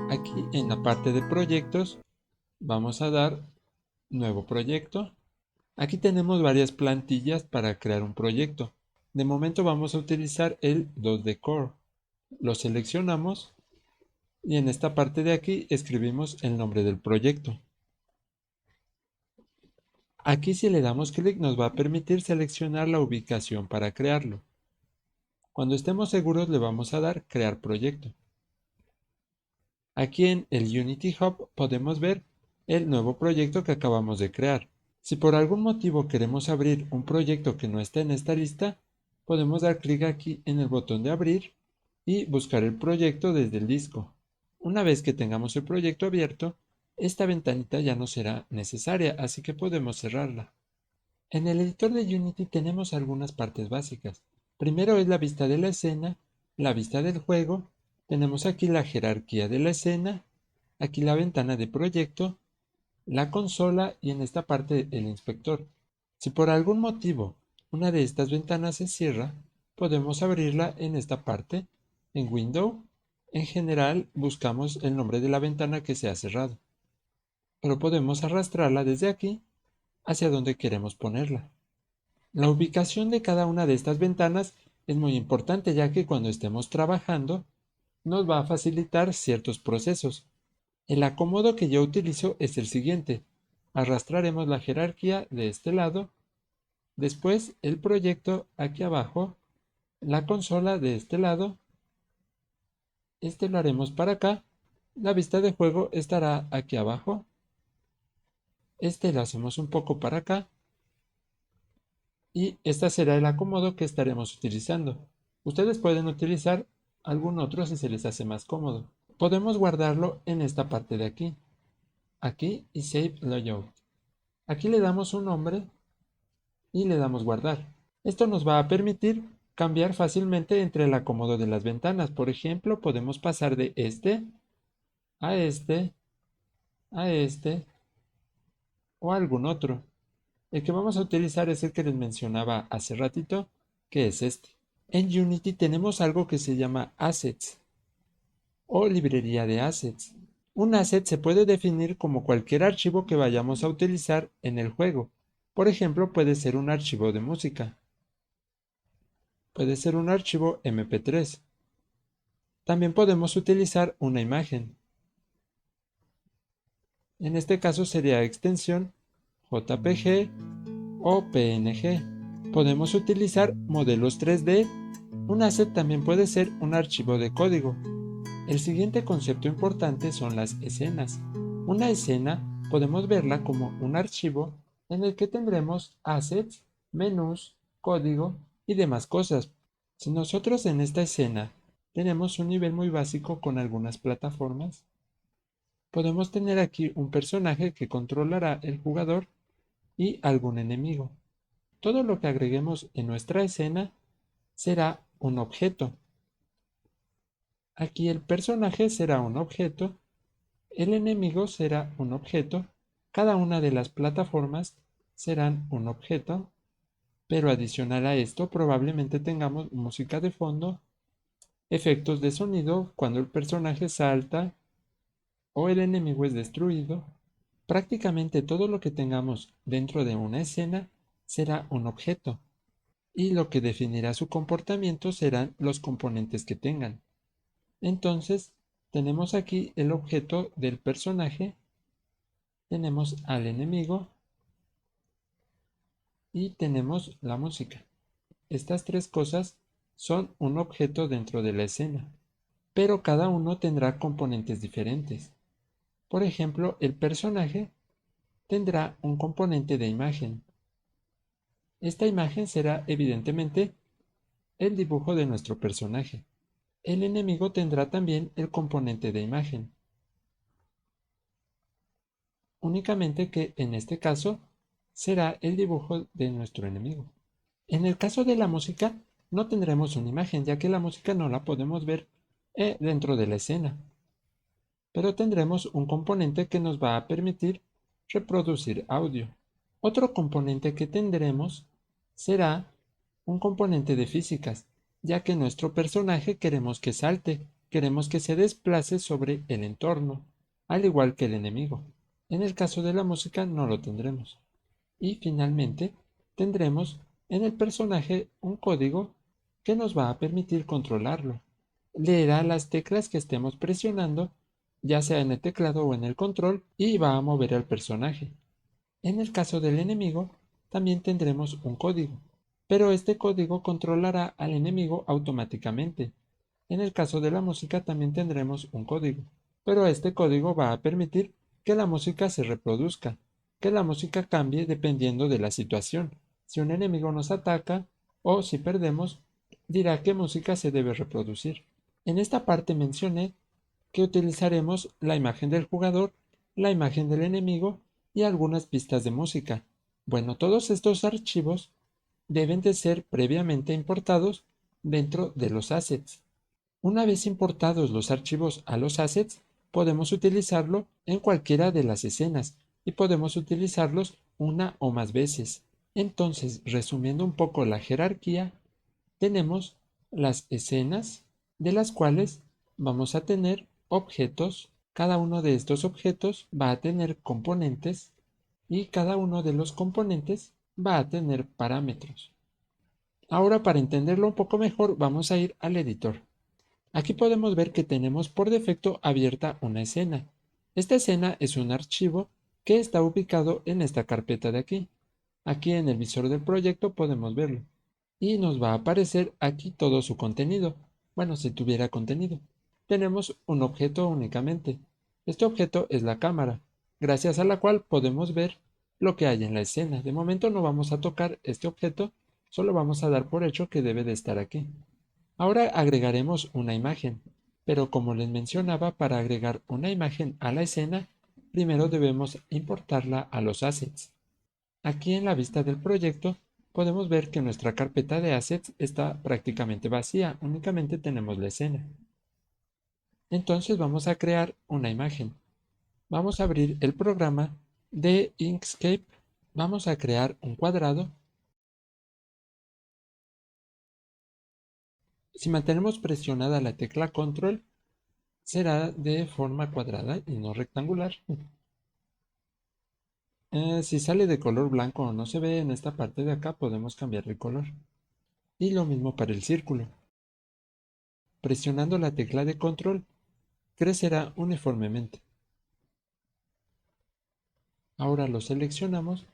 Aquí en la parte de proyectos vamos a dar nuevo proyecto. Aquí tenemos varias plantillas para crear un proyecto. De momento vamos a utilizar el 2D Core. Lo seleccionamos y en esta parte de aquí escribimos el nombre del proyecto. Aquí si le damos clic nos va a permitir seleccionar la ubicación para crearlo. Cuando estemos seguros le vamos a dar crear proyecto. Aquí en el Unity Hub podemos ver el nuevo proyecto que acabamos de crear. Si por algún motivo queremos abrir un proyecto que no está en esta lista, podemos dar clic aquí en el botón de abrir y buscar el proyecto desde el disco. Una vez que tengamos el proyecto abierto, esta ventanita ya no será necesaria, así que podemos cerrarla. En el editor de Unity tenemos algunas partes básicas. Primero es la vista de la escena, la vista del juego, tenemos aquí la jerarquía de la escena, aquí la ventana de proyecto, la consola y en esta parte el inspector. Si por algún motivo una de estas ventanas se cierra, podemos abrirla en esta parte, en Window. En general buscamos el nombre de la ventana que se ha cerrado, pero podemos arrastrarla desde aquí hacia donde queremos ponerla. La ubicación de cada una de estas ventanas es muy importante ya que cuando estemos trabajando nos va a facilitar ciertos procesos. El acomodo que yo utilizo es el siguiente. Arrastraremos la jerarquía de este lado, después el proyecto aquí abajo, la consola de este lado, este lo haremos para acá, la vista de juego estará aquí abajo, este lo hacemos un poco para acá y este será el acomodo que estaremos utilizando. Ustedes pueden utilizar algún otro si se les hace más cómodo. Podemos guardarlo en esta parte de aquí y Save Layout. Aquí le damos un nombre y le damos guardar. Esto nos va a permitir cambiar fácilmente entre el acomodo de las ventanas. Por ejemplo, podemos pasar de este a este a este o a algún otro. El que vamos a utilizar es el que les mencionaba hace ratito, que es este. En Unity tenemos algo que se llama Assets o librería de assets. Un asset se puede definir como cualquier archivo que vayamos a utilizar en el juego. Por ejemplo, puede ser un archivo de música. Puede ser un archivo MP3. También podemos utilizar una imagen. En este caso sería extensión JPG o PNG. Podemos utilizar modelos 3D. Un asset también puede ser un archivo de código. El siguiente concepto importante son las escenas. Una escena podemos verla como un archivo en el que tendremos assets, menús, código y demás cosas. Si nosotros en esta escena tenemos un nivel muy básico con algunas plataformas, podemos tener aquí un personaje que controlará el jugador y algún enemigo. Todo lo que agreguemos en nuestra escena será un objeto. Aquí el personaje será un objeto, el enemigo será un objeto, cada una de las plataformas serán un objeto, pero adicional a esto probablemente tengamos música de fondo, efectos de sonido cuando el personaje salta o el enemigo es destruido. Prácticamente todo lo que tengamos dentro de una escena será un objeto y lo que definirá su comportamiento serán los componentes que tengan. Entonces, tenemos aquí el objeto del personaje, tenemos al enemigo y tenemos la música. Estas tres cosas son un objeto dentro de la escena, pero cada uno tendrá componentes diferentes. Por ejemplo, el personaje tendrá un componente de imagen. Esta imagen será evidentemente el dibujo de nuestro personaje. El enemigo tendrá también el componente de imagen. Únicamente que en este caso será el dibujo de nuestro enemigo. En el caso de la música no tendremos una imagen ya que la música no la podemos ver dentro de la escena, pero tendremos un componente que nos va a permitir reproducir audio. Otro componente que tendremos será un componente de físicas, ya que nuestro personaje queremos que salte. queremos que se desplace sobre el entorno, al igual que el enemigo. En el caso de la música no lo tendremos. Y finalmente, tendremos en el personaje un código que nos va a permitir controlarlo. Leerá las teclas que estemos presionando, ya sea en el teclado o en el control, y va a mover al personaje. En el caso del enemigo, también tendremos un código, pero este código controlará al enemigo automáticamente. En el caso de la música también tendremos un código, pero este código va a permitir que la música se reproduzca, que la música cambie dependiendo de la situación. Si un enemigo nos ataca o si perdemos, dirá qué música se debe reproducir. En esta parte mencioné que utilizaremos la imagen del jugador, la imagen del enemigo y algunas pistas de música. Bueno, todos estos archivos deben de ser previamente importados dentro de los assets. Una vez importados los archivos a los assets, podemos utilizarlo en cualquiera de las escenas y podemos utilizarlos una o más veces. Entonces, resumiendo un poco la jerarquía, tenemos las escenas de las cuales vamos a tener objetos. Cada uno de estos objetos va a tener componentes y cada uno de los componentes va a tener parámetros. Ahora, para entenderlo un poco mejor, vamos a ir al editor. Aquí podemos ver que tenemos por defecto abierta una escena. Esta escena es un archivo que está ubicado en esta carpeta de aquí. Aquí en el visor del proyecto podemos verlo. Y nos va a aparecer aquí todo su contenido. Bueno, si tuviera contenido. Tenemos un objeto únicamente. Este objeto es la cámara, gracias a la cual podemos ver lo que hay en la escena. De momento no vamos a tocar este objeto, solo vamos a dar por hecho que debe de estar aquí. Ahora agregaremos una imagen, pero como les mencionaba, para agregar una imagen a la escena, primero debemos importarla a los assets. Aquí en la vista del proyecto podemos ver que nuestra carpeta de assets está prácticamente vacía, únicamente tenemos la escena. Entonces vamos a crear una imagen. Vamos a abrir el programa de Inkscape, vamos a crear un cuadrado. Si mantenemos presionada la tecla Control, será de forma cuadrada y no rectangular. Si sale de color blanco o no se ve en esta parte de acá, podemos cambiar el color. Y lo mismo para el círculo. Presionando la tecla de control, crecerá uniformemente. Ahora los seleccionamos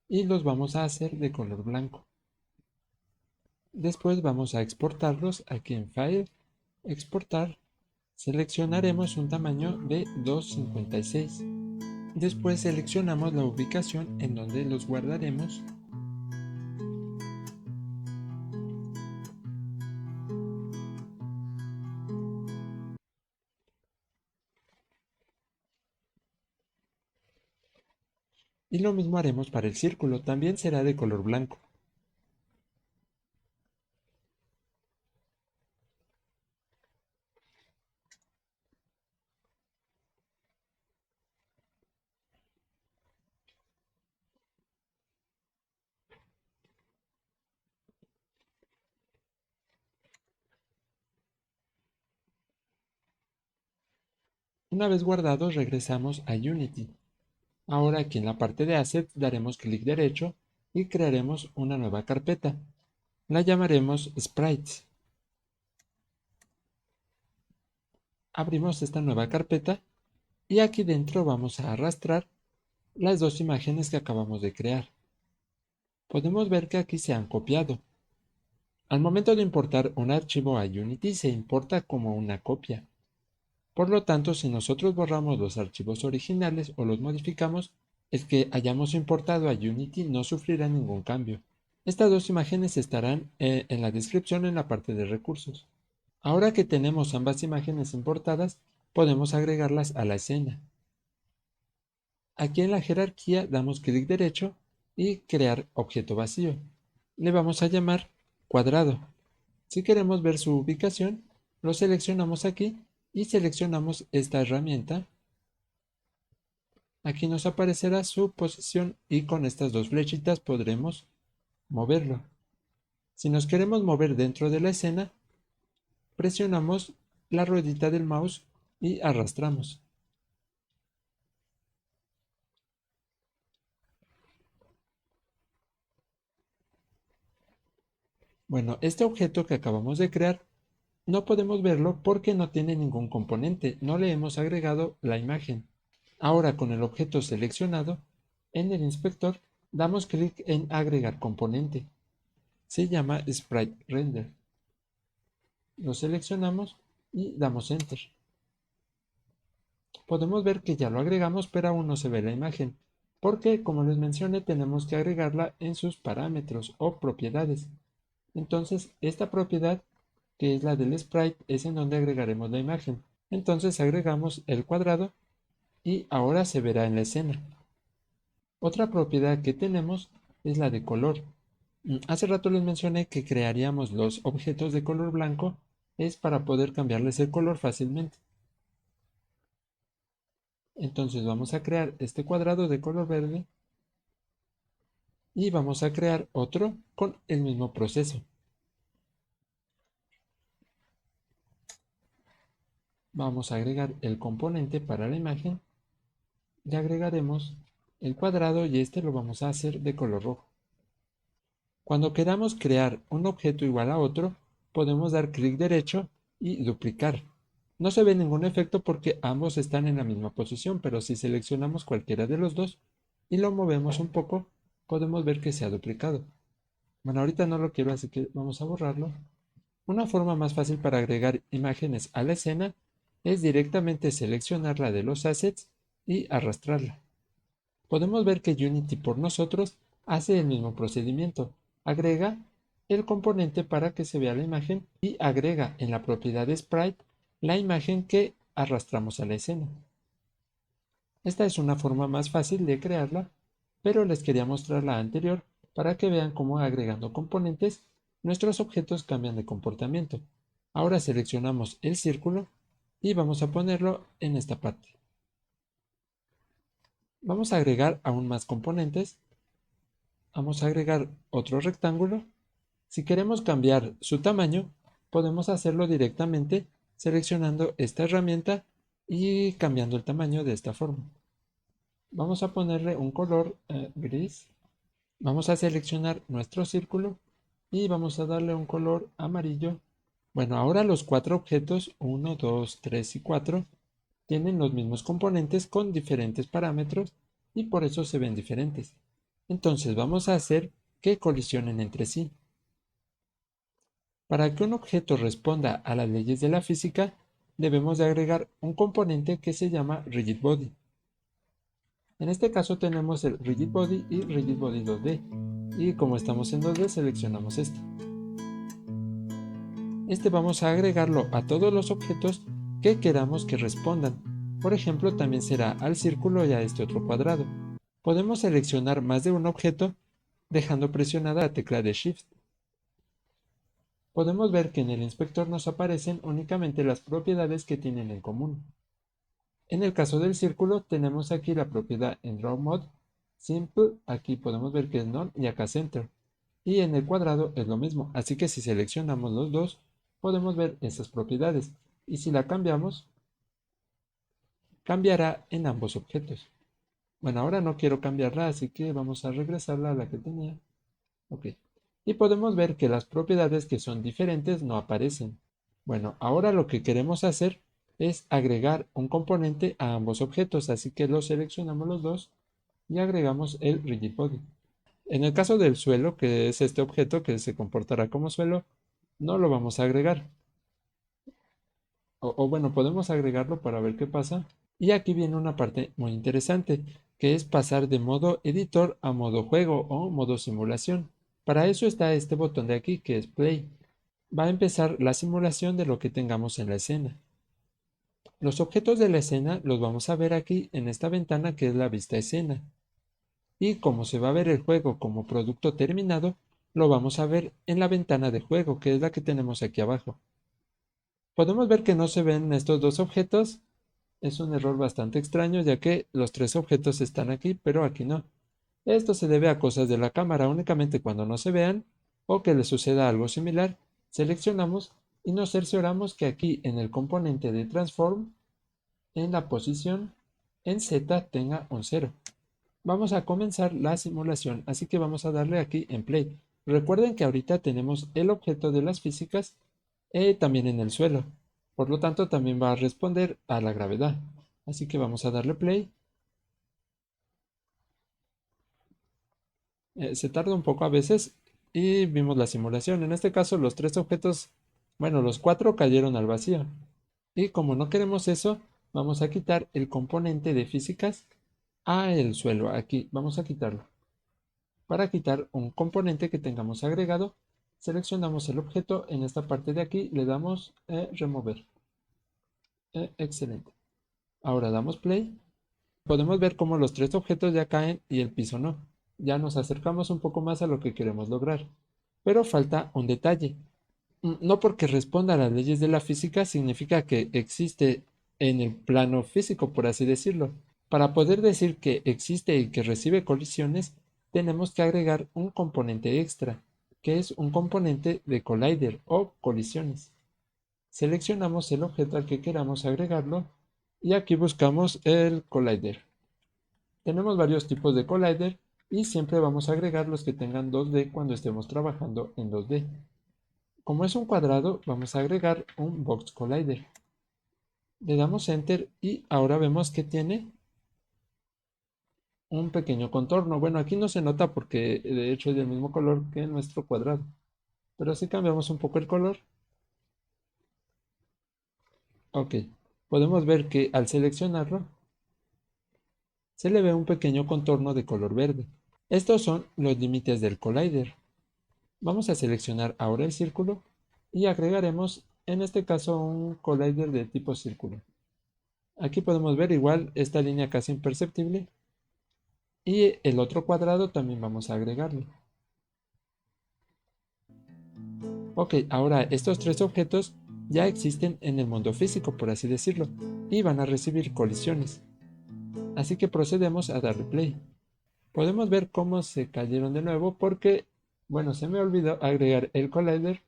y los vamos a hacer de color blanco. Después vamos a exportarlos aquí en File, Exportar. Seleccionaremos un tamaño de 256. Después seleccionamos la ubicación en donde los guardaremos. Y lo mismo haremos para el círculo, también será de color blanco. Una vez guardados, regresamos a Unity. Ahora aquí en la parte de Assets daremos clic derecho y crearemos una nueva carpeta. La llamaremos Sprites. Abrimos esta nueva carpeta y aquí dentro vamos a arrastrar las dos imágenes que acabamos de crear. Podemos ver que aquí se han copiado. Al momento de importar un archivo a Unity se importa como una copia. Por lo tanto, si nosotros borramos los archivos originales o los modificamos, el que hayamos importado a Unity no sufrirá ningún cambio. Estas dos imágenes estarán en la descripción en la parte de recursos. Ahora que tenemos ambas imágenes importadas, podemos agregarlas a la escena. Aquí en la jerarquía damos clic derecho y crear objeto vacío. Le vamos a llamar cuadrado. Si queremos ver su ubicación, lo seleccionamos aquí y seleccionamos esta herramienta. Aquí nos aparecerá su posición y con estas dos flechitas podremos moverlo. Si nos queremos mover dentro de la escena, presionamos la ruedita del mouse y arrastramos. Bueno, este objeto que acabamos de crear no podemos verlo porque no tiene ningún componente, no le hemos agregado la imagen. Ahora con el objeto seleccionado, en el inspector damos clic en agregar componente. Se llama Sprite Render. Lo seleccionamos y damos Enter. Podemos ver que ya lo agregamos, pero aún no se ve la imagen, porque como les mencioné tenemos que agregarla en sus parámetros o propiedades. Entonces esta propiedad, que es la del sprite, es en donde agregaremos la imagen. Entonces agregamos el cuadrado y ahora se verá en la escena. Otra propiedad que tenemos es la de color. Hace rato les mencioné que crearíamos los objetos de color blanco, es para poder cambiarles el color fácilmente. Entonces vamos a crear este cuadrado de color verde y vamos a crear otro con el mismo proceso. Vamos a agregar el componente para la imagen. Le agregaremos el cuadrado y este lo vamos a hacer de color rojo. Cuando queramos crear un objeto igual a otro, podemos dar clic derecho y duplicar. No se ve ningún efecto porque ambos están en la misma posición, pero si seleccionamos cualquiera de los dos y lo movemos un poco, podemos ver que se ha duplicado. Bueno, ahorita no lo quiero, así que vamos a borrarlo. Una forma más fácil para agregar imágenes a la escena es directamente seleccionarla de los assets y arrastrarla. Podemos ver que Unity por nosotros hace el mismo procedimiento. Agrega el componente para que se vea la imagen y agrega en la propiedad de Sprite la imagen que arrastramos a la escena. Esta es una forma más fácil de crearla, pero les quería mostrar la anterior para que vean cómo agregando componentes nuestros objetos cambian de comportamiento. Ahora seleccionamos el círculo y vamos a ponerlo en esta parte. Vamos a agregar aún más componentes. Vamos a agregar otro rectángulo. Si queremos cambiar su tamaño, podemos hacerlo directamente seleccionando esta herramienta y cambiando el tamaño de esta forma. Vamos a ponerle un color gris. Vamos a seleccionar nuestro círculo y vamos a darle un color amarillo. Bueno, ahora los cuatro objetos, 1, 2, 3 y 4, tienen los mismos componentes con diferentes parámetros y por eso se ven diferentes. Entonces vamos a hacer que colisionen entre sí. Para que un objeto responda a las leyes de la física, debemos de agregar un componente que se llama Rigid Body. En este caso tenemos el Rigid Body y Rigid Body 2D. Y como estamos en 2D, seleccionamos este. Este vamos a agregarlo a todos los objetos que queramos que respondan. Por ejemplo, también será al círculo y a este otro cuadrado. Podemos seleccionar más de un objeto dejando presionada la tecla de Shift. Podemos ver que en el inspector nos aparecen únicamente las propiedades que tienen en común. En el caso del círculo tenemos aquí la propiedad en Draw Mode, Simple, aquí podemos ver que es None y acá Center. Y en el cuadrado es lo mismo, así que si seleccionamos los dos, podemos ver esas propiedades. Y si la cambiamos, cambiará en ambos objetos. Bueno, ahora no quiero cambiarla, así que vamos a regresarla a la que tenía. Ok. Y podemos ver que las propiedades que son diferentes no aparecen. Bueno, ahora lo que queremos hacer es agregar un componente a ambos objetos, así que los seleccionamos los dos y agregamos el Rigid Body. En el caso del suelo, que es este objeto que se comportará como suelo, no lo vamos a agregar. O bueno, podemos agregarlo para ver qué pasa. Y aquí viene una parte muy interesante, que es pasar de modo editor a modo juego o modo simulación. Para eso está este botón de aquí, que es Play. Va a empezar la simulación de lo que tengamos en la escena. Los objetos de la escena los vamos a ver aquí en esta ventana que es la vista escena. Y como se va a ver el juego como producto terminado, lo vamos a ver en la ventana de juego, que es la que tenemos aquí abajo. Podemos ver que no se ven estos dos objetos. Es un error bastante extraño ya que los tres objetos están aquí, pero aquí no. Esto se debe a cosas de la cámara. Únicamente cuando no se vean o que le suceda algo similar, seleccionamos y nos cercioramos que aquí en el componente de transform, en la posición en Z tenga un 0. Vamos a comenzar la simulación, así que vamos a darle aquí en play. Recuerden que ahorita tenemos el objeto de las físicas también en el suelo, por lo tanto también va a responder a la gravedad. Así que vamos a darle play. Se tarda un poco a veces y vimos la simulación. En este caso los tres objetos, bueno, los cuatro cayeron al vacío. Y como no queremos eso, vamos a quitar el componente de físicas a el suelo. Aquí vamos a quitarlo. Para quitar un componente que tengamos agregado, seleccionamos el objeto en esta parte de aquí, le damos remover. Excelente. Ahora damos play. Podemos ver cómo los tres objetos ya caen y el piso no. Ya nos acercamos un poco más a lo que queremos lograr. Pero falta un detalle. No porque responda a las leyes de la física significa que existe en el plano físico, por así decirlo. Para poder decir que existe y que recibe colisiones, tenemos que agregar un componente extra, que es un componente de collider o colisiones. Seleccionamos el objeto al que queramos agregarlo y aquí buscamos el collider. Tenemos varios tipos de collider y siempre vamos a agregar los que tengan 2D cuando estemos trabajando en 2D. Como es un cuadrado, vamos a agregar un box collider. Le damos enter y ahora vemos que tiene un pequeño contorno. Bueno, aquí no se nota porque de hecho es del mismo color que nuestro cuadrado. Pero si cambiamos un poco el color, ok, podemos ver que al seleccionarlo se le ve un pequeño contorno de color verde. Estos son los límites del collider. Vamos a seleccionar ahora el círculo y agregaremos en este caso un collider de tipo círculo. Aquí podemos ver igual esta línea casi imperceptible y el otro cuadrado también vamos a agregarlo. Ok, ahora estos tres objetos ya existen en el mundo físico, por así decirlo, y van a recibir colisiones. Así que procedemos a darle play. Podemos ver cómo se cayeron de nuevo porque, bueno, se me olvidó agregar el collider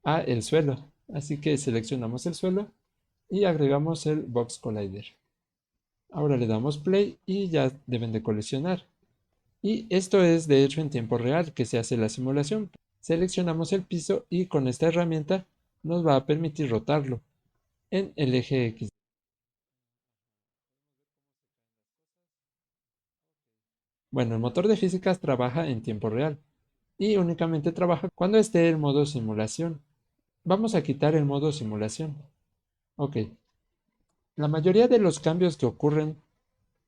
a el suelo. Así que seleccionamos el suelo y agregamos el box collider. Ahora le damos play y ya deben de colisionar. Y esto es de hecho en tiempo real que se hace la simulación. Seleccionamos el piso y con esta herramienta nos va a permitir rotarlo en el eje X. Bueno, el motor de físicas trabaja en tiempo real y únicamente trabaja cuando esté en modo simulación. Vamos a quitar el modo simulación. Ok, la mayoría de los cambios que ocurren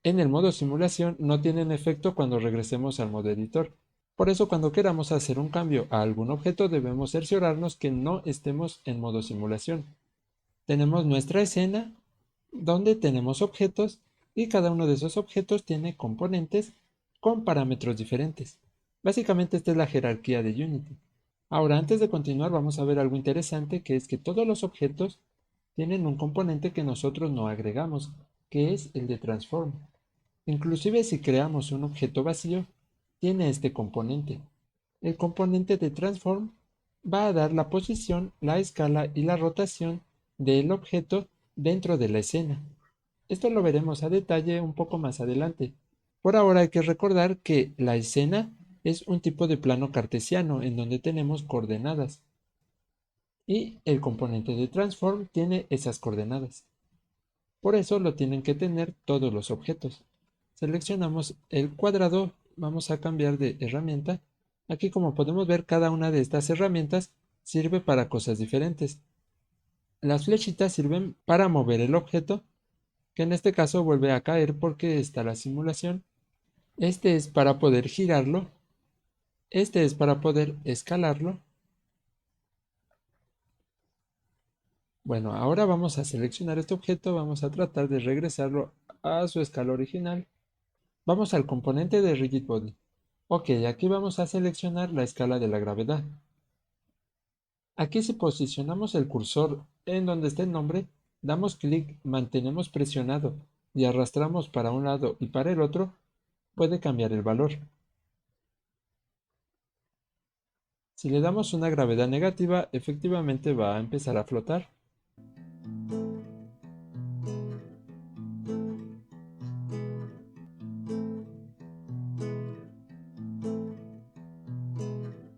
en el modo simulación no tienen efecto cuando regresemos al modo editor. Por eso cuando queramos hacer un cambio a algún objeto debemos cerciorarnos que no estemos en modo simulación. Tenemos nuestra escena donde tenemos objetos y cada uno de esos objetos tiene componentes con parámetros diferentes. Básicamente esta es la jerarquía de Unity. Ahora antes de continuar vamos a ver algo interesante que es que todos los objetos tienen un componente que nosotros no agregamos, que es el de transform. Inclusive si creamos un objeto vacío, tiene este componente. El componente de transform va a dar la posición, la escala y la rotación del objeto dentro de la escena. Esto lo veremos a detalle un poco más adelante. Por ahora hay que recordar que la escena es un tipo de plano cartesiano en donde tenemos coordenadas y el componente de transform tiene esas coordenadas. Por eso lo tienen que tener todos los objetos. Seleccionamos el cuadrado, vamos a cambiar de herramienta. Aquí como podemos ver cada una de estas herramientas sirve para cosas diferentes. Las flechitas sirven para mover el objeto, que en este caso vuelve a caer porque está la simulación. Este es para poder girarlo. Este es para poder escalarlo. Bueno, ahora vamos a seleccionar este objeto, vamos a tratar de regresarlo a su escala original. Vamos al componente de Rigid Body. Ok, aquí vamos a seleccionar la escala de la gravedad. Aquí si posicionamos el cursor en donde está el nombre, damos clic, mantenemos presionado y arrastramos para un lado y para el otro, puede cambiar el valor. Si le damos una gravedad negativa, efectivamente va a empezar a flotar.